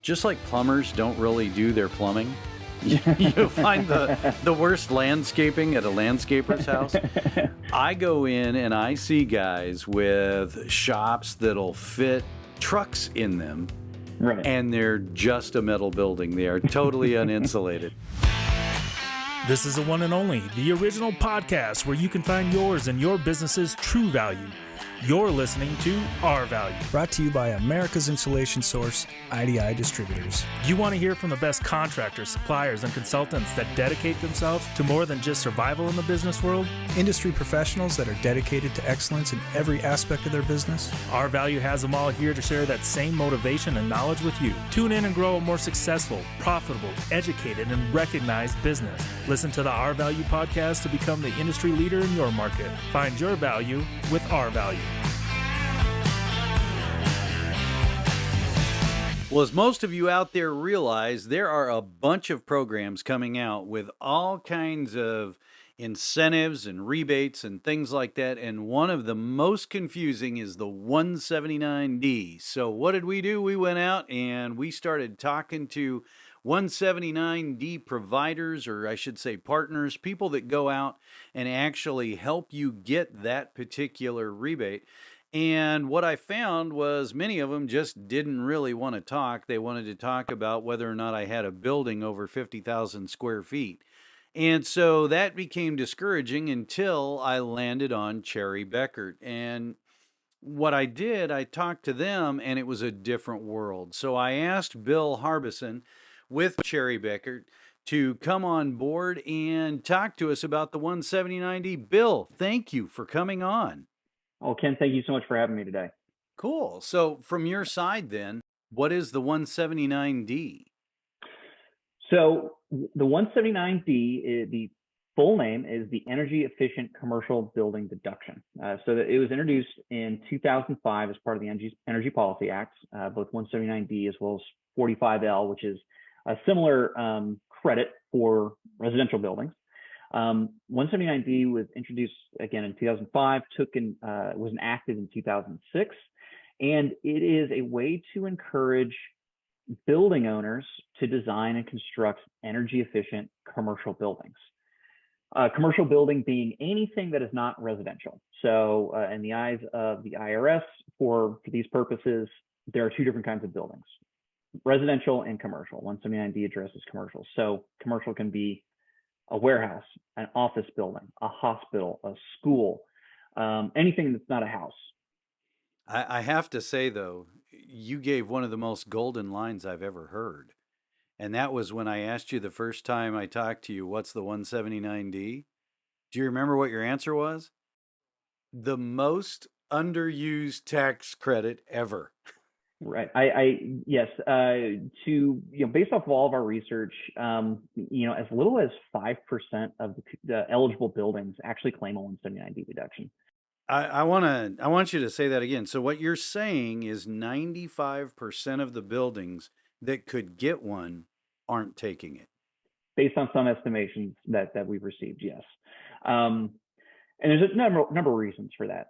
Just like plumbers don't really do their plumbing, you find the worst landscaping at a landscaper's house. I go in and I see guys with shops that'll fit trucks in them, Right. and they're just a metal building. They are totally uninsulated. This is the one and only, the original podcast where you can find yours and your business's true value. You're listening to Our Value. Brought to you by America's insulation source, IDI Distributors. You want to hear from the best contractors, suppliers, and consultants that dedicate themselves to more than just survival in the business world? Industry professionals that are dedicated to excellence in every aspect of their business. Our Value has them all here to share that same motivation and knowledge with you. Tune in and grow a more successful, profitable, educated, and recognized business. Listen to the Our Value podcast to become the industry leader in your market. Find your value with Our Value. Well, as most of you out there realize, there are a bunch of programs coming out with all kinds of incentives and rebates and things like that. And one of the most confusing is the 179D. So what did we do? We went out and we started talking to 179D providers, or I should say partners, people that go out and actually help you get that particular rebate. And what I found was many of them just didn't really want to talk. They wanted to talk about whether or not I had a building over 50,000 square feet. And so that became discouraging until I landed on Cherry Baekert. And what I did, I talked to them and it was a different world. So I asked Bill Harbeson with Cherry Baekert to come on board and talk to us about the 179D. Bill, thank you for coming on. Oh, Ken, thank you so much for having me today. Cool. So from your side then, what is the 179D? So the 179D, the full name is the Energy Efficient Commercial Building Deduction. So that it was introduced in 2005 as part of the Energy Policy Act, both 179D as well as 45L, which is a similar credit for residential buildings. 179D was introduced again in 2005, was enacted in 2006, and it is a way to encourage building owners to design and construct energy efficient commercial buildings. Commercial building being anything that is not residential. So in the eyes of the IRS, for these purposes, there are two different kinds of buildings, residential and commercial. 179D addresses commercial. So commercial can be a warehouse, an office building, a hospital, a school, anything that's not a house. I have to say, though, you gave one of the most golden lines I've ever heard. And that was when I asked you the first time I talked to you, what's the 179D? Do you remember what your answer was? The most underused tax credit ever. Right. Yes. Based off of all of our research, as little as 5% of the eligible buildings actually claim a 179D deduction. I want you to say that again. So what you're saying is 95% of the buildings that could get one aren't taking it. Based on some estimations that we've received, yes. And there's a number of reasons for that.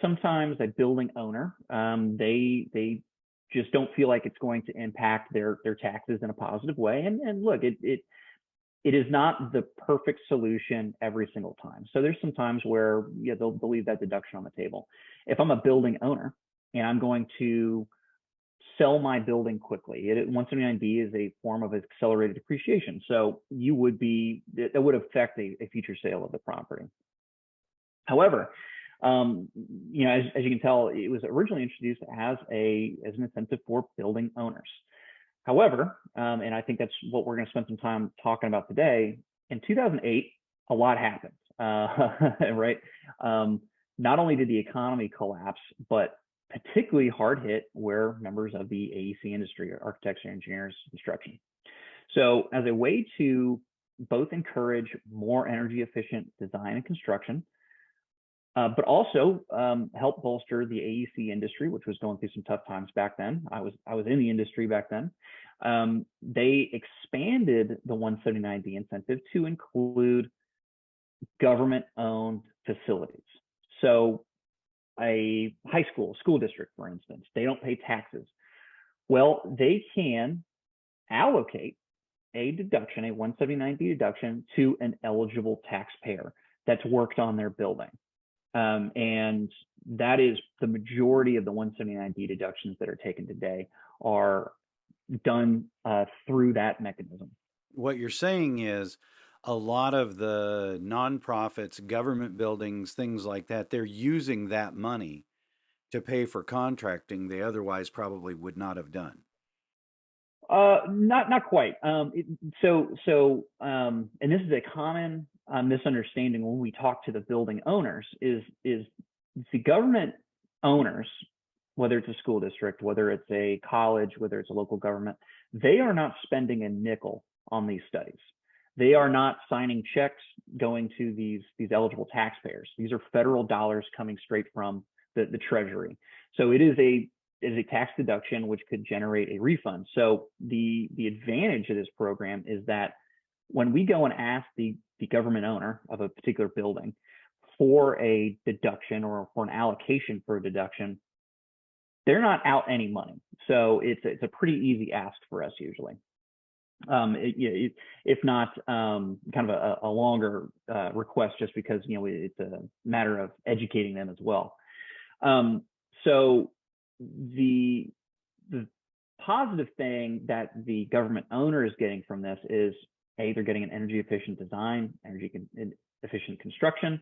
Sometimes a building owner, they just don't feel like it's going to impact their taxes in a positive way. And look, it is not the perfect solution every single time. So there's some times where they'll leave that deduction on the table. If I'm a building owner and I'm going to sell my building quickly, 179D is a form of accelerated depreciation. So that would affect a future sale of the property. However, as you can tell, it was originally introduced as an incentive for building owners. However, and I think that's what we're going to spend some time talking about today. In 2008, a lot happened, right? Not only did the economy collapse, but particularly hard hit were members of the AEC industry, architects, engineers, construction. So as a way to both encourage more energy efficient design and construction, but also help bolster the AEC industry, which was going through some tough times back then. I was in the industry back then. They expanded the 179D incentive to include government-owned facilities. So a high school district, for instance, they don't pay taxes. Well, they can allocate a deduction, a 179D deduction, to an eligible taxpayer that's worked on their building. And that is the majority of the 179D deductions that are taken today are done through that mechanism. What you're saying is a lot of the nonprofits, government buildings, things like that, they're using that money to pay for contracting they otherwise probably would not have done. Not quite. And this is a common misunderstanding when we talk to the building owners is the government owners, whether it's a school district, whether it's a college, whether it's a local government, they are not spending a nickel on these studies. They are not signing checks going to these eligible taxpayers. These are federal dollars coming straight from the Treasury. So it is a tax deduction which could generate a refund. So the advantage of this program is that when we go and ask the government owner of a particular building for a deduction or for an allocation for a deduction, they're not out any money. So it's a pretty easy ask for us usually. If not kind of a longer request, just because it's a matter of educating them as well. So the positive thing that the government owner is getting from this is they're getting an energy efficient design, efficient construction.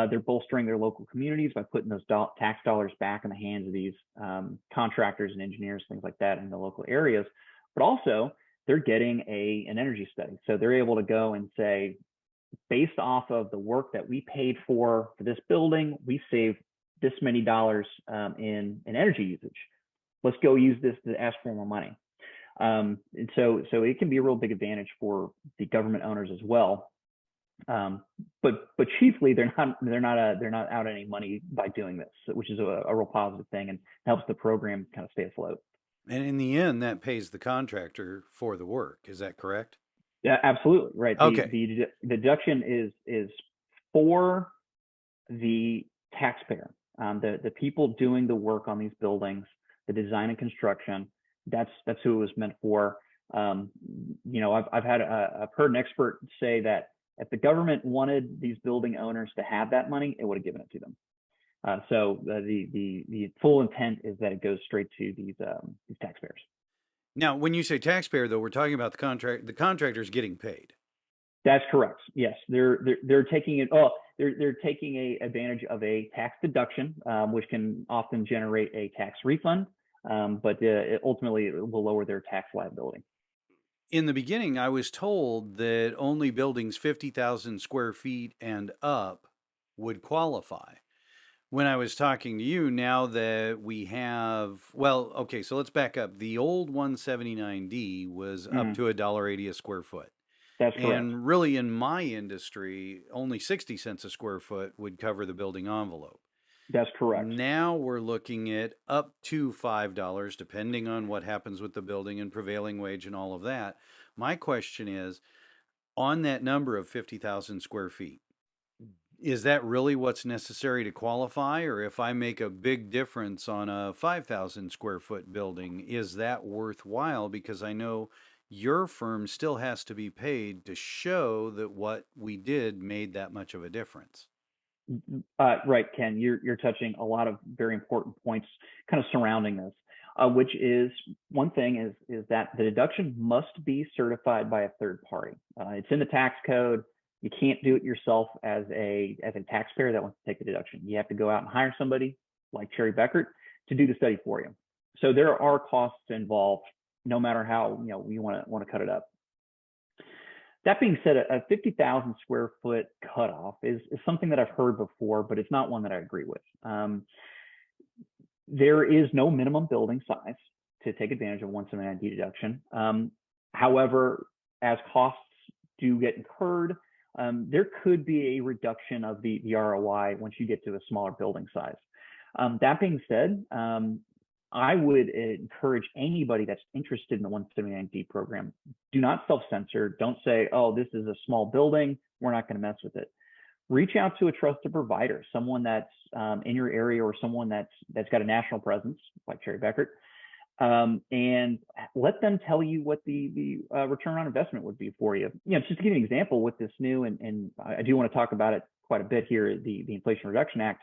They're bolstering their local communities by putting those tax dollars back in the hands of these contractors and engineers, things like that in the local areas. But also they're getting an energy study. So they're able to go and say, based off of the work that we paid for this building, we saved this many dollars in energy usage. Let's go use this to ask for more money. And so it can be a real big advantage for the government owners as well. But chiefly they're not out any money by doing this, which is a real positive thing and helps the program kind of stay afloat. And in the end, that pays the contractor for the work. Is that correct? Yeah, absolutely. Right. Okay. The deduction is for the taxpayer, the people doing the work on these buildings, the design and construction. That's who it was meant for. I've heard an expert say that if the government wanted these building owners to have that money, it would have given it to them. So the full intent is that it goes straight to these taxpayers. Now, when you say taxpayer, though, we're talking about the contractor's getting paid. That's correct. Yes, they're taking it. Oh, they're taking advantage of a tax deduction, which can often generate a tax refund, but ultimately it will lower their tax liability. In the beginning, I was told that only buildings 50,000 square feet and up would qualify. When I was talking to you, now that we have, well, okay, so let's back up. The old 179D was up to $1.80 a square foot. That's correct. And really, in my industry, only 60 cents a square foot would cover the building envelope. That's correct. Now we're looking at up to $5, depending on what happens with the building and prevailing wage and all of that. My question is, on that number of 50,000 square feet, is that really what's necessary to qualify? Or if I make a big difference on a 5,000 square foot building, is that worthwhile? Because I know your firm still has to be paid to show that what we did made that much of a difference. Right, Ken, you're touching a lot of very important points kind of surrounding this, which is one thing is that the deduction must be certified by a third party. It's in the tax code. You can't do it yourself as a taxpayer that wants to take the deduction. You have to go out and hire somebody like Cherry Baekert to do the study for you. So there are costs involved, no matter how you want to cut it up. That being said, a 50,000 square foot cutoff is something that I've heard before, but it's not one that I agree with. There is no minimum building size to take advantage of 179D deduction. However, as costs do get incurred, there could be a reduction of the ROI once you get to a smaller building size. That being said, I would encourage anybody that's interested in the 179D program, do not self-censor. Don't say, oh, this is a small building, we're not going to mess with it. Reach out to a trusted provider, someone that's in your area or someone that's got a national presence, like Cherry Baekert, and let them tell you what the return on investment would be for you. Just to give you an example with this new, and I do want to talk about it quite a bit here, the Inflation Reduction Act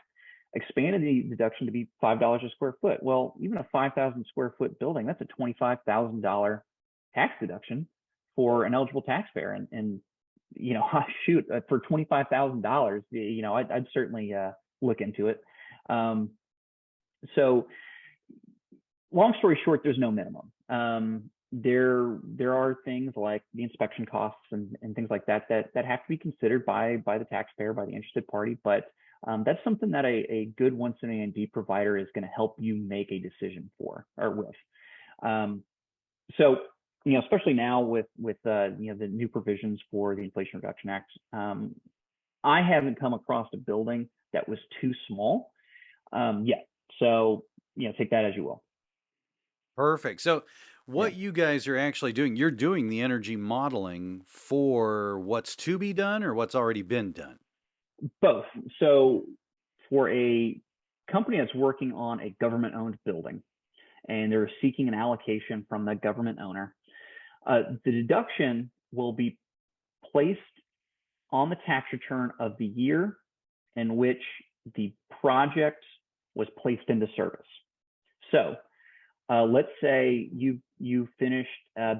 expanded the deduction to be $5 a square foot. Well, even a 5,000 square foot building, that's a $25,000 tax deduction for an eligible taxpayer. And shoot, for $25,000, I'd certainly look into it. So long story short, there's no minimum. There are things like the inspection costs and things like that have to be considered by the taxpayer, by the interested party. But that's something that a good 179D provider is going to help you make a decision with. So, especially now with the new provisions for the Inflation Reduction Act, I haven't come across a building that was too small yet. So, take that as you will. Perfect. So what you guys are actually doing, you're doing the energy modeling for what's to be done or what's already been done? Both. So for a company that's working on a government-owned building and they're seeking an allocation from the government owner, the deduction will be placed on the tax return of the year in which the project was placed into service. So let's say you finished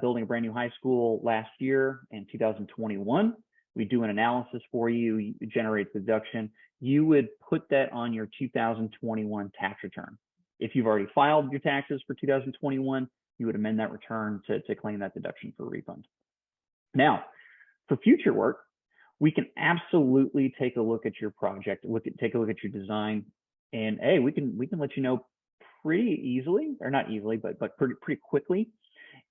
building a brand new high school last year in 2021. We do an analysis for you, it generates the deduction. You would put that on your 2021 tax return. If you've already filed your taxes for 2021, you would amend that return to claim that deduction for refund. Now, for future work, we can absolutely take a look at your project, take a look at your design, and hey, we can let you know pretty easily, or not easily, but pretty quickly,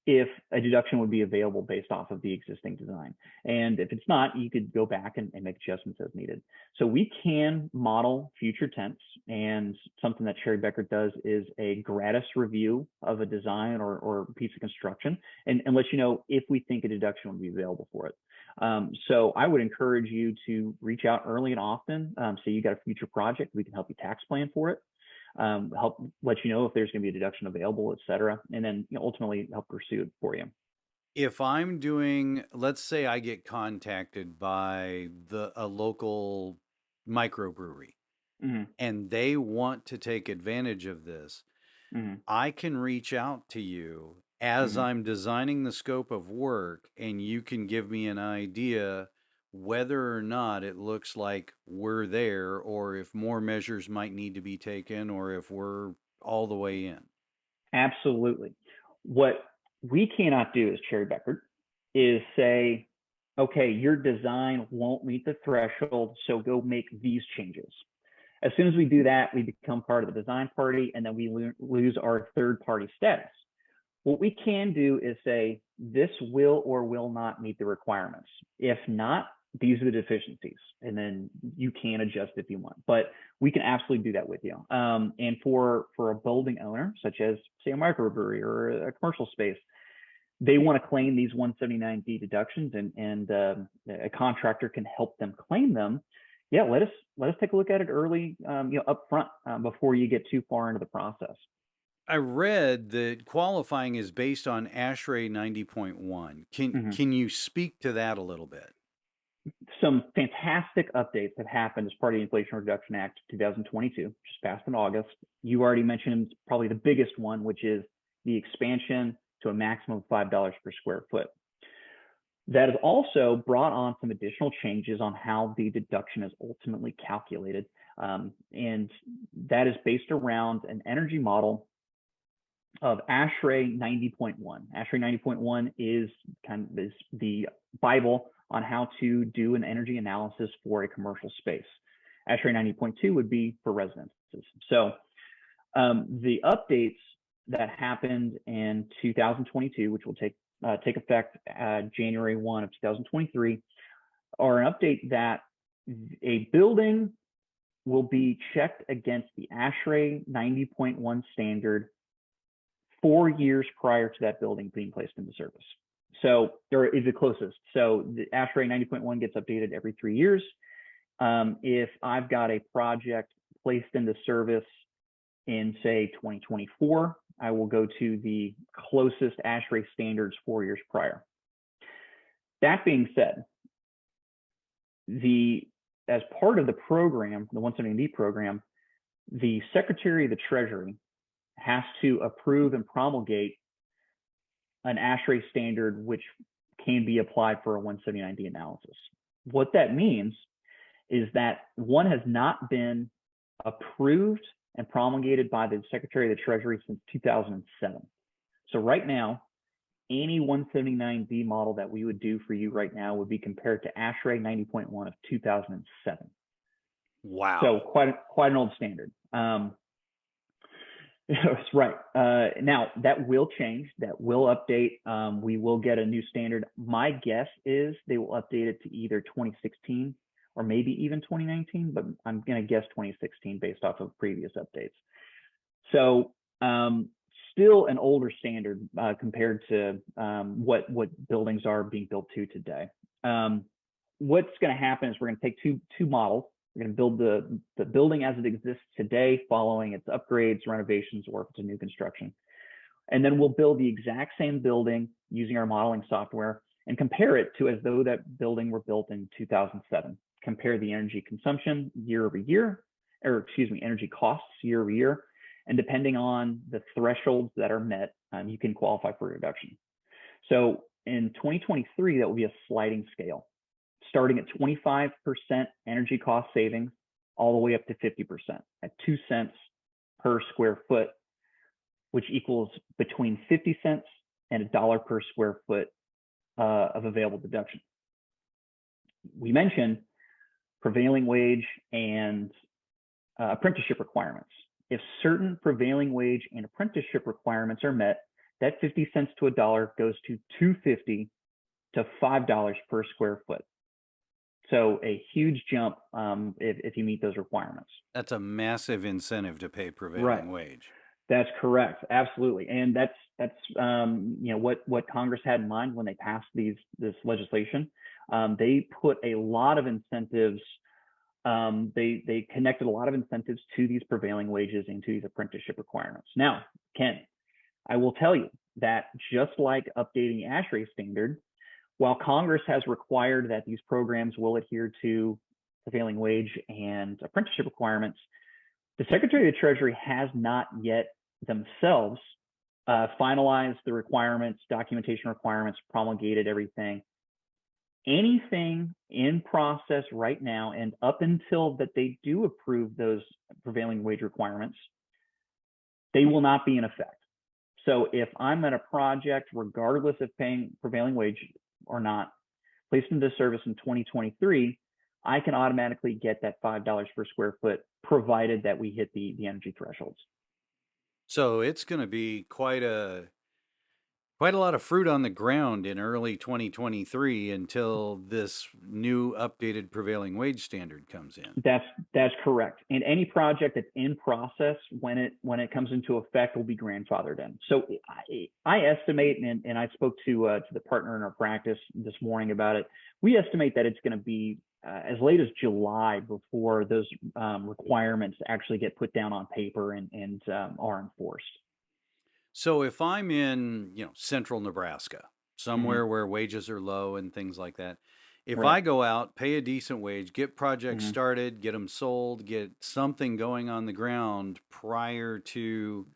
if a deduction would be available based off of the existing design. And if it's not, you could go back and make adjustments as needed. So we can model future tense, and something that Cherry Baekert does is a gratis review of a design or piece of construction and let you know if we think a deduction would be available for it. So I would encourage you to reach out early and often. So you got a future project, we can help you tax plan for it. Help let you know if there's going to be a deduction available, et cetera, and then ultimately help pursue it for you. If I'm doing, let's say I get contacted by a local microbrewery and they want to take advantage of this, I can reach out to you as I'm designing the scope of work, and you can give me an idea whether or not it looks like we're there, or if more measures might need to be taken, or if we're all the way in. Absolutely. What we cannot do as Cherry Baekert is say, okay, your design won't meet the threshold, so go make these changes. As soon as we do that, we become part of the design party, and then we lose our third party status. What we can do is say, this will or will not meet the requirements. If not, these are the deficiencies, and then you can adjust if you want, but we can absolutely do that with you. And for a building owner, such as say a microbrewery or a commercial space, they want to claim these 179D deductions, and a contractor can help them claim them. Yeah, let us take a look at it early, up front, before you get too far into the process. I read that qualifying is based on ASHRAE 90.1. Can you speak to that a little bit? Some fantastic updates have happened as part of the Inflation Reduction Act 2022, just passed in August. You already mentioned probably the biggest one, which is the expansion to a maximum of $5 per square foot. That has also brought on some additional changes on how the deduction is ultimately calculated. And that is based around an energy model of ASHRAE 90.1. ASHRAE 90.1 is the Bible on how to do an energy analysis for a commercial space. ASHRAE 90.2 would be for residences. So the updates that happened in 2022, which will take effect January 1 of 2023, are an update that a building will be checked against the ASHRAE 90.1 standard 4 years prior to that building being placed into service. So there is the closest. So the ASHRAE 90.1 gets updated every 3 years. If I've got a project placed into service in say 2024, I will go to the closest ASHRAE standards 4 years prior. That being said, as part of the program, the 170D program, the Secretary of the Treasury has to approve and promulgate an ASHRAE standard which can be applied for a 179D analysis. What that means is that one has not been approved and promulgated by the Secretary of the Treasury since 2007. So right now, any 179D model that we would do for you right now would be compared to ASHRAE 90.1 of 2007. Wow. So quite an old standard. That's right. Now that will change. That will update. We will get a new standard. My guess is they will update it to either 2016 or maybe even 2019, but I'm going to guess 2016 based off of previous updates. So still an older standard compared to what buildings are being built to today. What's going to happen is we're going to take two models. We're going to build the building as it exists today, following its upgrades, renovations, or if it's a new construction. And then we'll build the exact same building using our modeling software and compare it to as though that building were built in 2007. Compare the energy consumption year over year, or excuse me, energy costs year over year. And depending on the thresholds that are met, you can qualify for a reduction. So in 2023, that will be a sliding scale, starting at 25% energy cost savings, all the way up to 50% at 2 cents per square foot, which equals between 50 cents and $1 per square foot of available deduction. We mentioned prevailing wage and apprenticeship requirements. If certain prevailing wage and apprenticeship requirements are met, that 50 cents to $1 goes to $2.50 to $5 per square foot. So a huge jump if you meet those requirements. That's a massive incentive to pay prevailing wage. That's correct, absolutely, and that's what Congress had in mind when they passed this legislation. They put a lot of incentives. They connected a lot of incentives to these prevailing wages and to these apprenticeship requirements. Now, Ken, I will tell you that just like updating the ASHRAE standard, while Congress has required that these programs will adhere to prevailing wage and apprenticeship requirements, the Secretary of the Treasury has not yet themselves finalized the requirements, documentation requirements, promulgated everything. Anything in process right now, and up until that they do approve those prevailing wage requirements, they will not be in effect. So if I'm at a project, regardless of paying prevailing wage or not, placed into service in 2023, I can automatically get that $5 per square foot, provided that we hit the energy thresholds. So it's going to be quite a lot of fruit on the ground in early 2023 until this new updated prevailing wage standard comes in. That's correct. And any project that's in process when it comes into effect will be grandfathered in. So I estimate, and I spoke to the partner in our practice this morning about it. We estimate that it's going to be as late as July before those requirements actually get put down on paper and are enforced. So if I'm in, central Nebraska, somewhere where wages are low and things like that, if I go out, pay a decent wage, get projects started, get them sold, get something going on the ground prior to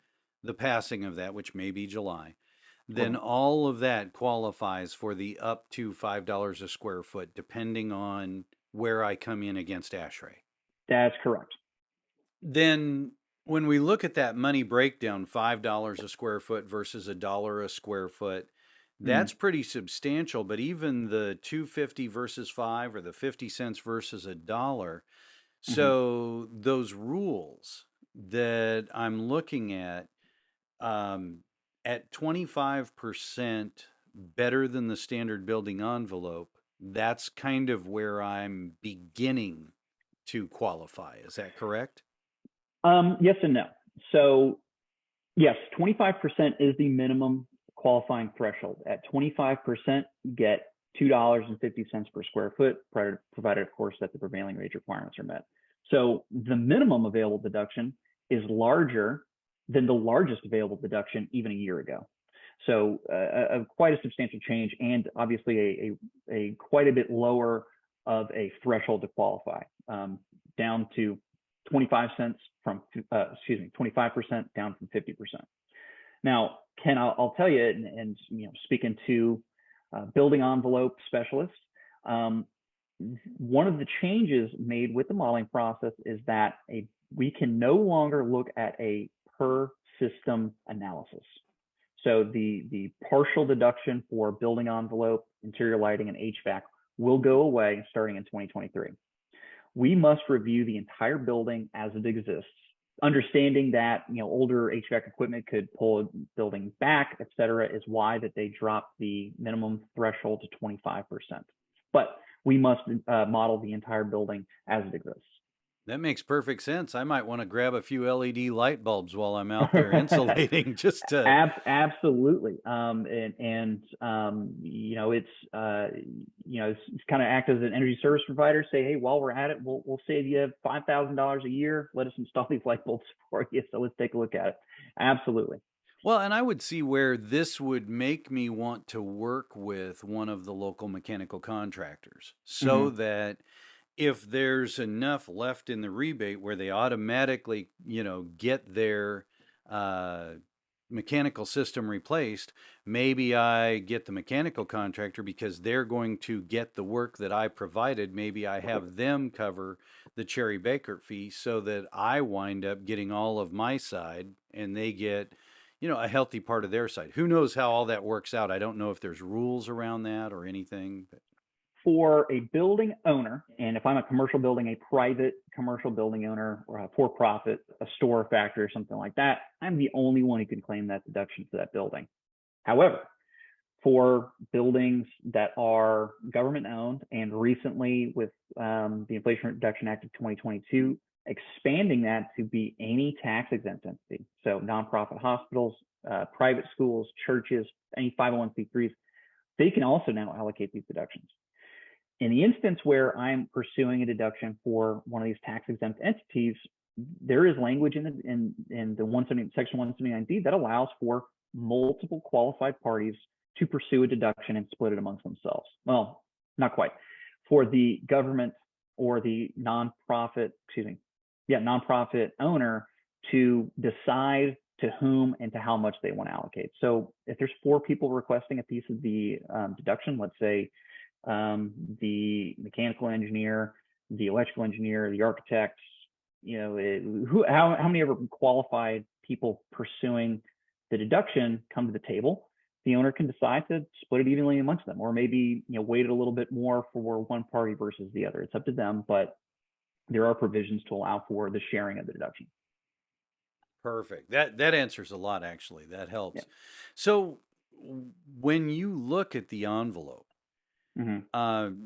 the passing of that, which may be July, then all of that qualifies for the up to $5 a square foot, depending on where I come in against ASHRAE. That's correct. Then when we look at that money breakdown, $5 a square foot versus $1 a square foot, that's pretty substantial. But even the $2.50 versus $5, or the 50 cents versus $1, so those rules that I'm looking at 25% better than the standard building envelope, that's kind of where I'm beginning to qualify. Is that correct? Yes and no. So yes, 25% is the minimum qualifying threshold. At 25%, you get $2.50 per square foot, provided, of course, that the prevailing wage requirements are met. So the minimum available deduction is larger than the largest available deduction even a year ago. So quite a substantial change, and obviously a quite a bit lower of a threshold to qualify, down to 25 cents from 25% down from 50%. Now, Ken, I'll tell you, and speaking to building envelope specialists, one of the changes made with the modeling process is that we can no longer look at a per system analysis. So the partial deduction for building envelope, interior lighting, and HVAC will go away starting in 2023. We must review the entire building as it exists, understanding that older HVAC equipment could pull a building back, et cetera, is why that they dropped the minimum threshold to 25%. But we must model the entire building as it exists. That makes perfect sense. I might want to grab a few LED light bulbs while I'm out there insulating, just to. Absolutely. It's kind of act as an energy service provider. Say, hey, while we're at it, we'll save you $5,000 a year. Let us install these light bulbs for you. So let's take a look at it. Absolutely. Well, and I would see where this would make me want to work with one of the local mechanical contractors, so that if there's enough left in the rebate where they automatically, get their mechanical system replaced, maybe I get the mechanical contractor because they're going to get the work that I provided. Maybe I have them cover the Cherry Baekert fee so that I wind up getting all of my side and they get, a healthy part of their side. Who knows how all that works out? I don't know if there's rules around that or anything, but. For a building owner, and if I'm a commercial building, a private commercial building owner, or a for-profit, a store, a factory, or something like that, I'm the only one who can claim that deduction for that building. However, for buildings that are government-owned, and recently with the Inflation Reduction Act of 2022, expanding that to be any tax-exempt entity, so nonprofit hospitals, private schools, churches, any 501c3s, they can also now allocate these deductions. In the instance where I'm pursuing a deduction for one of these tax-exempt entities, there is language in the Section 179D that allows for multiple qualified parties to pursue a deduction and split it amongst themselves. Well, not quite. For the government or the nonprofit owner to decide to whom and to how much they want to allocate. So if there's 4 people requesting a piece of the deduction, let's say the mechanical engineer, the electrical engineer, the architects, how many ever qualified people pursuing the deduction come to the table, the owner can decide to split it evenly amongst them, or maybe weight it a little bit more for one party versus the other. It's up to them, but there are provisions to allow for the sharing of the deduction. Perfect. That answers a lot, actually. That helps. Yeah. So when you look at the envelope,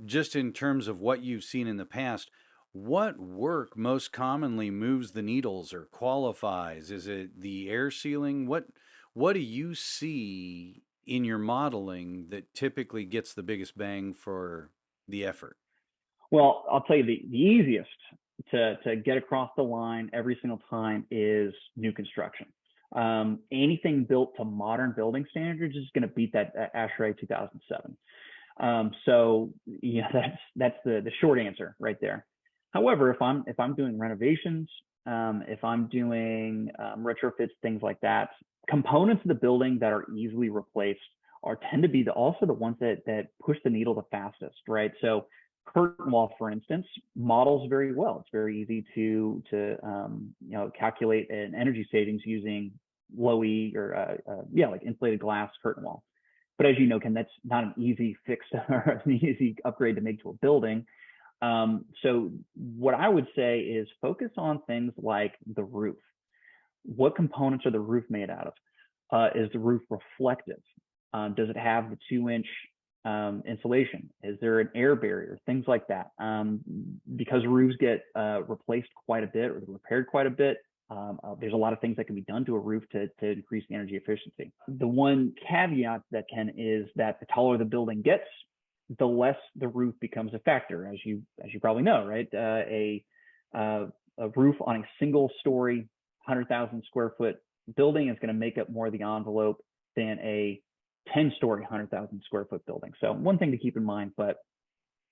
just in terms of what you've seen in the past, what work most commonly moves the needles or qualifies? Is it the air sealing? What do you see in your modeling that typically gets the biggest bang for the effort? Well, I'll tell you the easiest to get across the line every single time is new construction. Anything built to modern building standards is going to beat that ASHRAE 2007. So that's the short answer right there. However, if I'm doing renovations, if I'm doing retrofits, things like that, components of the building that are easily replaced tend to be also the ones that push the needle the fastest, right? So curtain wall, for instance, models very well. It's very easy to calculate an energy savings using low E or like insulated glass curtain wall. But as you know, Ken, that's not an easy fix or an easy upgrade to make to a building. So what I would say is focus on things like the roof. What components are the roof made out of? Is the roof reflective? Does it have the 2-inch insulation? Is there an air barrier? Things like that. Because roofs get replaced quite a bit or repaired quite a bit, there's a lot of things that can be done to a roof to increase the energy efficiency. The one caveat that is that the taller the building gets, the less the roof becomes a factor, as you probably know, right? A roof on a single story, 100,000 square foot building is going to make up more of the envelope than a 10-story, 100,000 square foot building. So one thing to keep in mind, but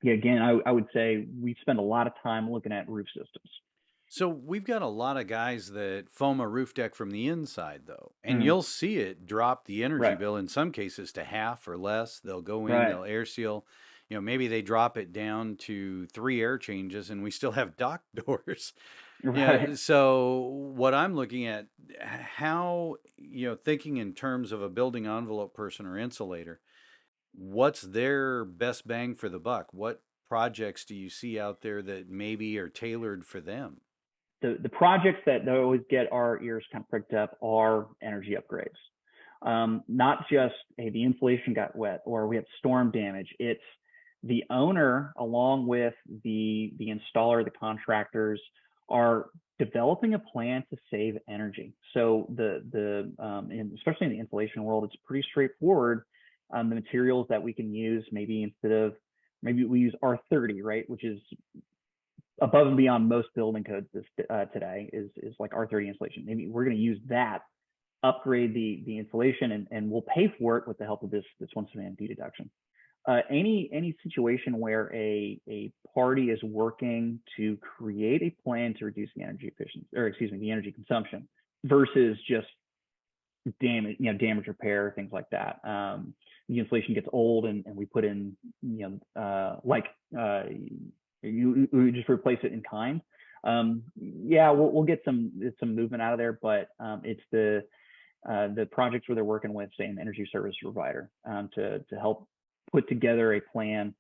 yeah, again, I would say we spend a lot of time looking at roof systems. So we've got a lot of guys that foam a roof deck from the inside, though, and Mm, you'll see it drop the energy right, bill in some cases to half or less. They'll go in, right, they'll air seal. Maybe they drop it down to 3 air changes, and we still have dock doors. right. So what I'm looking at, how thinking in terms of a building envelope person or insulator, what's their best bang for the buck? What projects do you see out there that maybe are tailored for them? The projects that always get our ears kind of pricked up are energy upgrades. Not just, hey, the insulation got wet or we have storm damage. It's the owner, along with the installer, the contractors, are developing a plan to save energy. So especially in the insulation world, it's pretty straightforward. The materials that we can use, maybe we use R30, right, which is above and beyond most building codes today, is like R30 insulation. Maybe we're going to use that, upgrade the insulation, and we'll pay for it with the help of this once demand deduction. Any situation where a party is working to create a plan to reduce the energy efficiency, or excuse me, the energy consumption, versus just damage repair, things like that. The insulation gets old, and we put in, you just replace it in kind. Yeah, we'll get some movement out of there, but it's the projects where they're working with, say, an energy service provider, to help put together a plan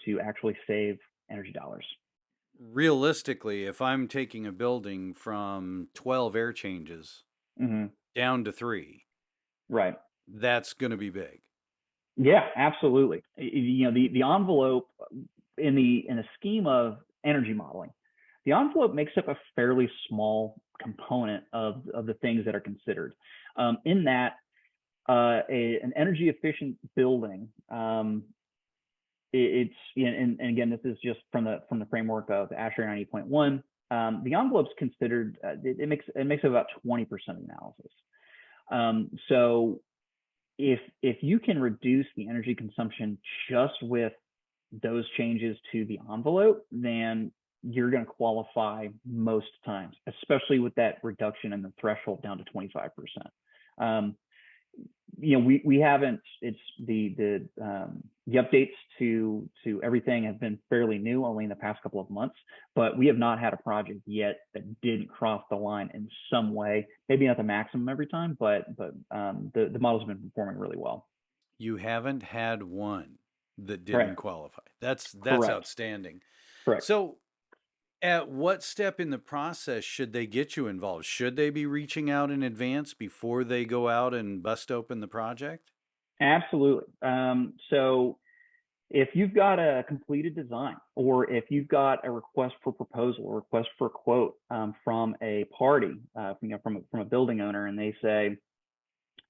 to actually save energy dollars. Realistically, if I'm taking a building from 12 air changes Mm-hmm. down to 3, Right. that's going to be big. Yeah, absolutely. The envelope in the scheme of energy modeling, the envelope makes up a fairly small component of the things that are considered. In that, an energy efficient building, and again, this is just from the framework of ASHRAE 90.1. The envelope's considered, it makes up about 20% of the analysis. So if you can reduce the energy consumption just with those changes to the envelope, then you're going to qualify most times, especially with that reduction in the threshold down to 25%. We haven't, it's the updates to everything have been fairly new, only in the past couple of months, but we have not had a project yet that didn't cross the line in some way. Maybe not the maximum every time, but the models have been performing really well. You haven't had one that didn't Correct. qualify. That's Correct. outstanding. Correct. So at what step in the process should they get you involved? Should they be reaching out in advance before they go out and bust open the project? Absolutely. So if you've got a completed design, or if you've got a request for proposal or request for quote from a party, from a building owner, and they say,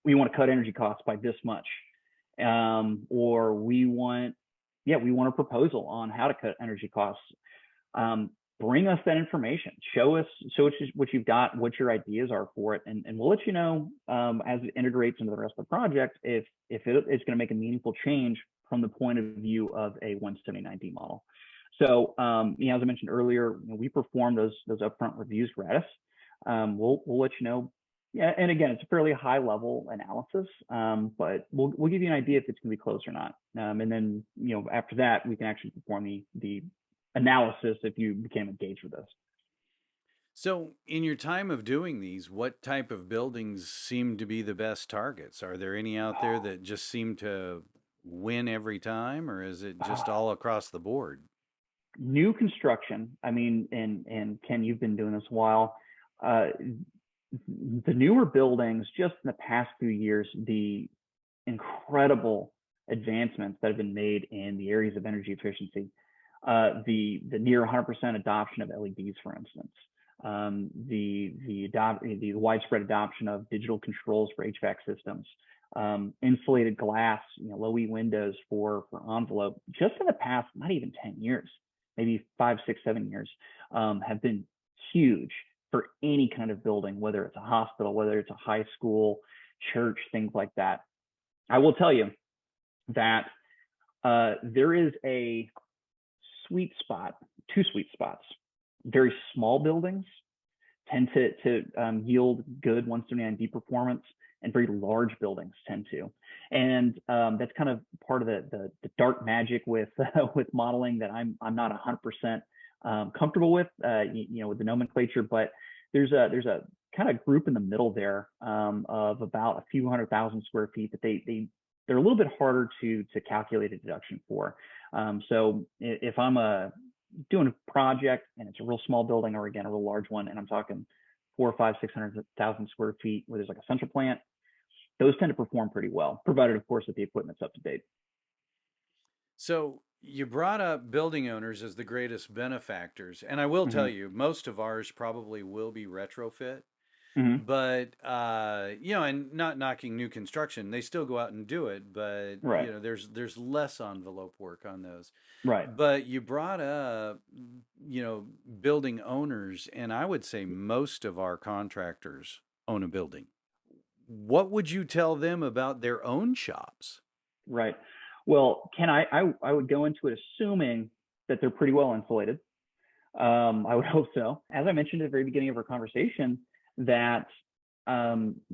we want to cut energy costs by this much, or we want a proposal on how to cut energy costs. Bring us that information. Show us what you've got, what your ideas are for it, and we'll let you know as it integrates into the rest of the project if it's going to make a meaningful change from the point of view of a 179D model. So as I mentioned earlier, we perform those upfront reviews gratis. We'll let you know. Yeah, and again, it's a fairly high level analysis, but we'll give you an idea if it's going to be close or not. And then after that, we can actually perform the analysis if you became engaged with us. So, in your time of doing these, what type of buildings seem to be the best targets? Are there any out there that just seem to win every time, or is it just all across the board? New construction, I mean, and Ken, you've been doing this a while. The newer buildings, just in the past few years, the incredible advancements that have been made in the areas of energy efficiency, the near 100% adoption of LEDs, for instance, the widespread adoption of digital controls for HVAC systems, insulated glass, low E windows for envelope, just in the past, not even 10 years, maybe 5, 6, 7 years, have been huge. for any kind of building, whether it's a hospital, whether it's a high school, church, things like that. I will tell you that there is a sweet spot, two sweet spots. Very small buildings tend to yield good 179D performance, and very large buildings tend to. And that's kind of part of the dark magic with with modeling that I'm not 100% comfortable with, with the nomenclature. But there's a kind of group in the middle there of about a few 100,000 square feet that they're a little bit harder to calculate a deduction for. So if I'm doing a project and it's a real small building, or again a real large one, and I'm talking 400, 500, 600,000 square feet where there's like a central plant, those tend to perform pretty well, provided of course that the equipment's up to date. So you brought up building owners as the greatest benefactors, and I will tell Mm-hmm. you, most of ours probably will be retrofit. Mm-hmm. But and not knocking new construction, they still go out and do it, but Right. there's less envelope work on those. Right. But you brought up, building owners, and I would say most of our contractors own a building. What would you tell them about their own shops? Right. Well, Ken, I would go into it assuming that they're pretty well insulated. I would hope so. As I mentioned at the very beginning of our conversation, that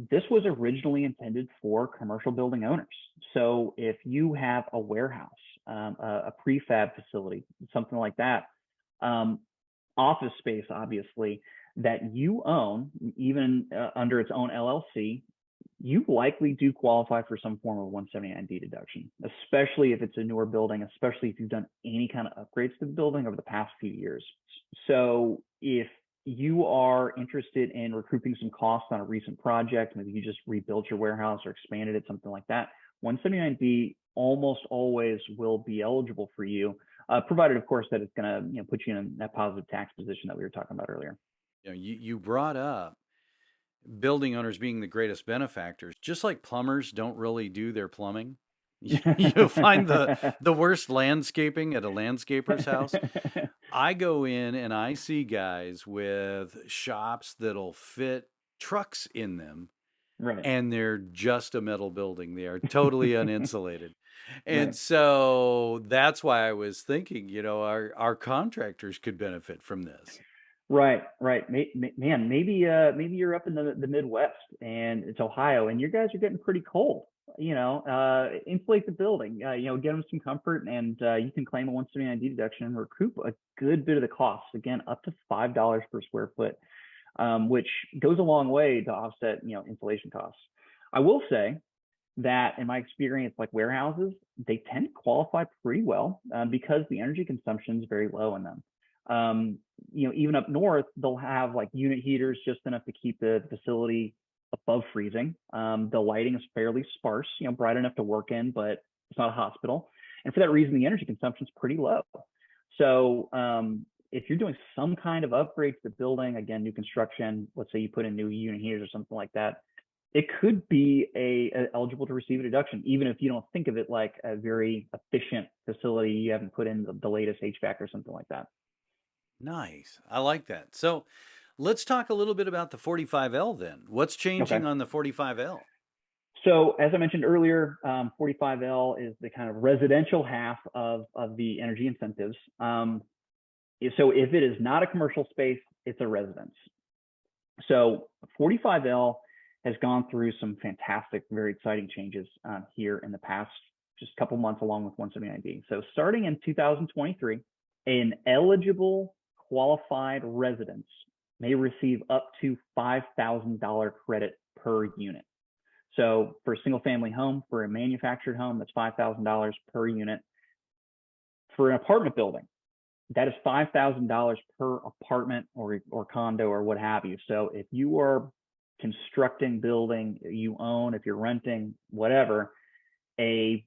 this was originally intended for commercial building owners. So if you have a warehouse, a prefab facility, something like that, office space, obviously, that you own, even under its own LLC, you likely do qualify for some form of 179D deduction, especially if it's a newer building, especially if you've done any kind of upgrades to the building over the past few years. So if you are interested in recouping some costs on a recent project, maybe you just rebuilt your warehouse or expanded it, something like that, 179D almost always will be eligible for you, provided, of course, that it's going to put you in that positive tax position that we were talking about earlier. You brought up building owners being the greatest benefactors, just like plumbers don't really do their plumbing. You find the worst landscaping at a landscaper's house. I go in and I see guys with shops that'll fit trucks in them, Right. and they're just a metal building. They are totally uninsulated. And Right. so that's why I was thinking, our contractors could benefit from this. Right. Man, maybe you're up in the Midwest and it's Ohio, and you guys are getting pretty cold. Insulate the building. Get them some comfort, and you can claim a 179D deduction and recoup a good bit of the costs. Again, up to $5 per square foot, which goes a long way to offset insulation costs. I will say that in my experience, like warehouses, they tend to qualify pretty well because the energy consumption is very low in them. Even up north, they'll have like unit heaters just enough to keep the facility above freezing. The lighting is fairly sparse, bright enough to work in, but it's not a hospital. And for that reason, the energy consumption is pretty low. So if you're doing some kind of upgrade to the building, again, new construction, let's say you put in new unit heaters or something like that, it could be eligible to receive a deduction, even if you don't think of it like a very efficient facility. You haven't put in the latest HVAC or something like that. Nice. I like that. So let's talk a little bit about the 45L then. What's changing on the 45L? So as I mentioned earlier, 45L is the kind of residential half of the energy incentives. So if it is not a commercial space, it's a residence. So 45L has gone through some fantastic, very exciting changes here in the past just a couple months, along with 179D. So starting in 2023, an eligible qualified residence may receive up to $5,000 credit per unit. So for a single family home, for a manufactured home, that's $5,000 per unit. For an apartment building, that is $5,000 per apartment or condo or what have you. So if you are constructing building you own, if you're renting, whatever, a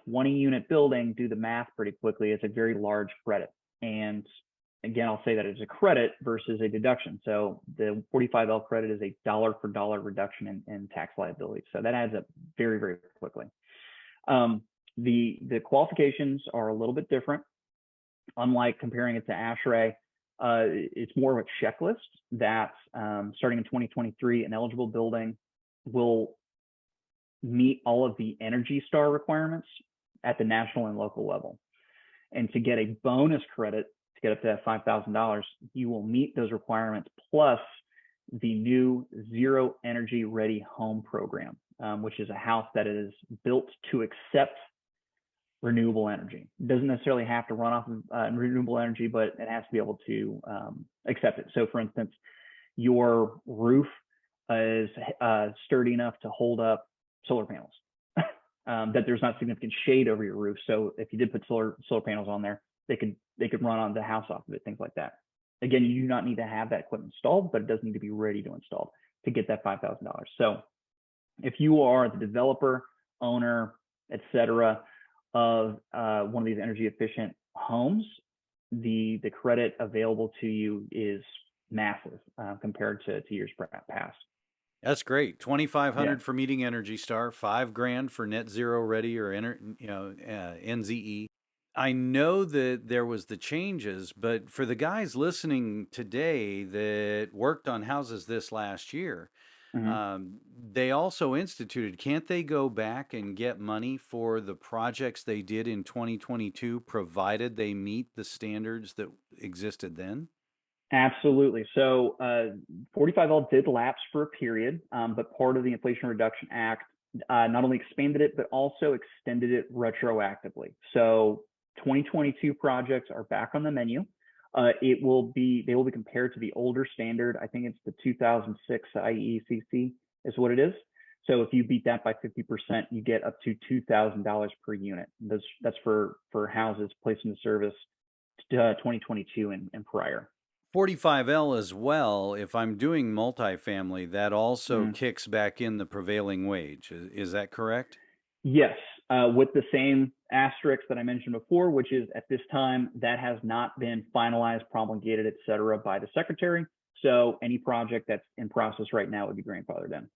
20 unit building, do the math pretty quickly, it's a very large credit. And again, I'll say that it's a credit versus a deduction. So the 45L credit is a dollar for dollar reduction in tax liability. So that adds up very, very quickly. The qualifications are a little bit different. Unlike comparing it to ASHRAE, It's more of a checklist that starting in 2023, an eligible building will meet all of the Energy Star requirements at the national and local level. And to get a bonus credit to get up to that $5,000, you will meet those requirements plus the new Zero Energy Ready Home program, which is a house that is built to accept renewable energy. It doesn't necessarily have to run off of renewable energy, but it has to be able to accept it. So for instance, your roof is sturdy enough to hold up solar panels, that there's not significant shade over your roof. So if you did put solar panels on there, they could run on the house off of it, things like that. Again, you do not need to have that equipment installed, but it does need to be ready to install to get that $5,000. So if you are the developer, owner, etc., of one of these energy efficient homes, the credit available to you is massive compared to years past. That's great. 2,500 Yeah. for meeting Energy Star, $5,000 for Net Zero Ready or NZE. I know that there was the changes, but for the guys listening today that worked on houses this last year, they also instituted, can't they go back and get money for the projects they did in 2022, provided they meet the standards that existed then? Absolutely. So 45L did lapse for a period, but part of the Inflation Reduction Act not only expanded it, but also extended it retroactively. So 2022 projects are back on the menu. They will be compared to the older standard. I think it's the 2006 IECC is what it is. So if you beat that by 50%, you get up to $2,000 per unit. That's for houses placed into service 2022 and prior. 45L as well, if I'm doing multifamily, that also kicks back in the prevailing wage. Is that correct? Yes, with the same asterisk that I mentioned before, which is at this time that has not been finalized, promulgated, et cetera, by the secretary. So any project that's in process right now would be grandfathered in.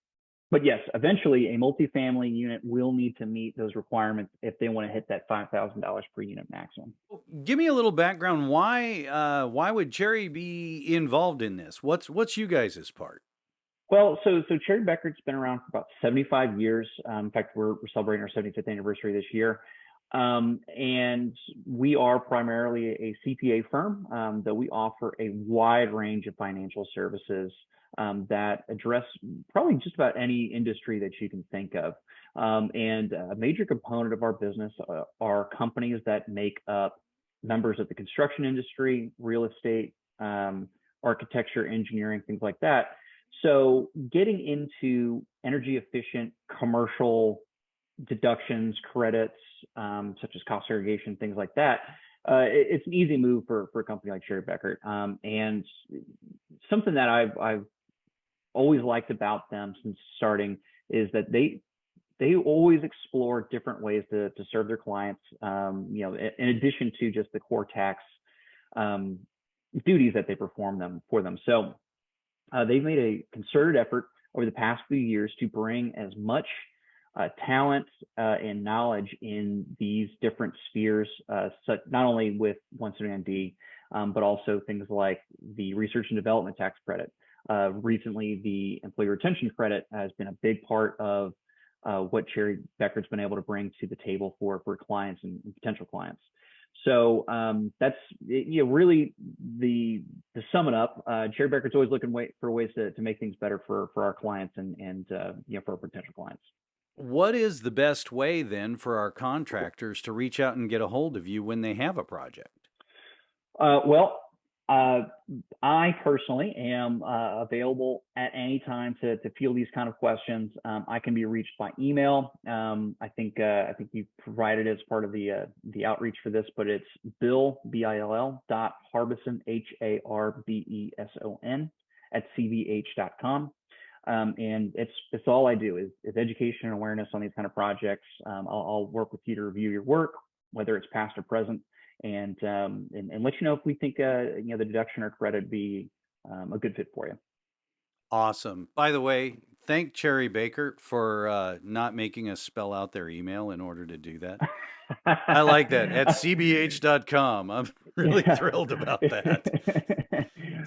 But yes, eventually a multifamily unit will need to meet those requirements if they want to hit that $5,000 per unit maximum. Give me a little background. Why would Cherry be involved in this? What's you guys' part? Well, so Cherry Baekert's been around for about 75 years. In fact, we're celebrating our 75th anniversary this year. And we are primarily a CPA firm, that we offer a wide range of financial services that address probably just about any industry that you can think of. And a major component of our business are companies that make up members of the construction industry, real estate, architecture, engineering, things like that. So getting into energy efficient commercial deductions, credits, such as cost segregation, things like that, it's an easy move for a company like Cherry Baekert. And something that I've always liked about them since starting is that they always explore different ways to serve their clients, in addition to just the core tax duties that they perform for them. So they've made a concerted effort over the past few years to bring as much talent and knowledge in these different spheres, such not only with 179D, but also things like the research and development tax credit. Recently, the employee retention credit has been a big part of what Cherry Baekert's been able to bring to the table for clients and potential clients. So that's really to sum it up. Cherry Baekert's always looking for ways to make things better for our clients and for our potential clients. What is the best way then for our contractors to reach out and get a hold of you when they have a project? I personally am available at any time to field these kind of questions. I can be reached by email. I think you provided as part of the outreach for this, but it's Bill Harbeson HARBESON @cbh.com. And it's all I do is education and awareness on these kind of projects. I'll work with you to review your work, whether it's past or present, and let you know if we think the deduction or credit be a good fit for you. Awesome. By the way, thank Cherry Baekert for not making us spell out their email in order to do that. I like that, at cbh.com. I'm really thrilled about that.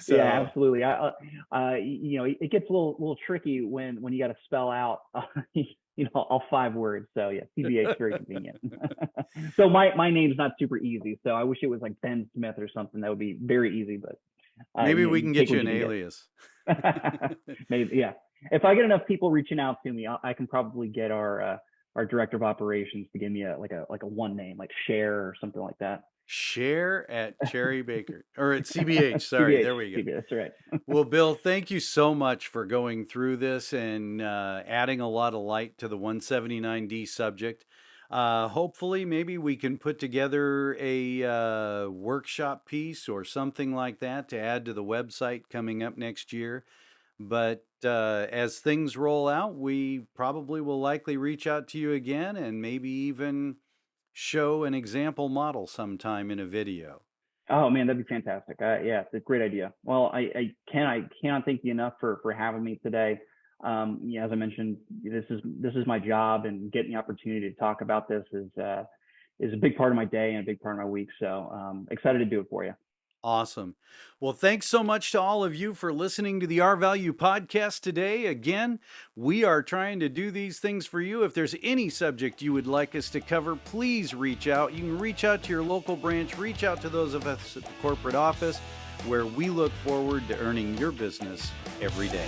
So Yeah, absolutely. It gets a little tricky when you got to spell out, all 5 words. So yeah, CBH very convenient. So my name's not super easy. So I wish it was like Ben Smith or something. That would be very easy. But maybe we you can take get you what an you can alias. get. Maybe, yeah. If I get enough people reaching out to me, I can probably get our director of operations to give me a one name, like Share or something like that. Share at Cherry Baekert or at CBH. Sorry, CBH, there we go. CBH, that's right. Well, Bill, thank you so much for going through this and adding a lot of light to the 179D subject. Hopefully, maybe we can put together a workshop piece or something like that to add to the website coming up next year. But as things roll out, we probably will likely reach out to you again and maybe even show an example model sometime in a video. Oh man, that'd be fantastic. Yeah, it's a great idea. Well, I cannot thank you enough for having me today. As I mentioned, this is my job, and getting the opportunity to talk about this is a big part of my day and a big part of my week. So excited to do it for you. Awesome. Well, thanks so much to all of you for listening to the R Value podcast today. Again, we are trying to do these things for you. If there's any subject you would like us to cover, please reach out. You can reach out to your local branch, reach out to those of us at the corporate office, where we look forward to earning your business every day.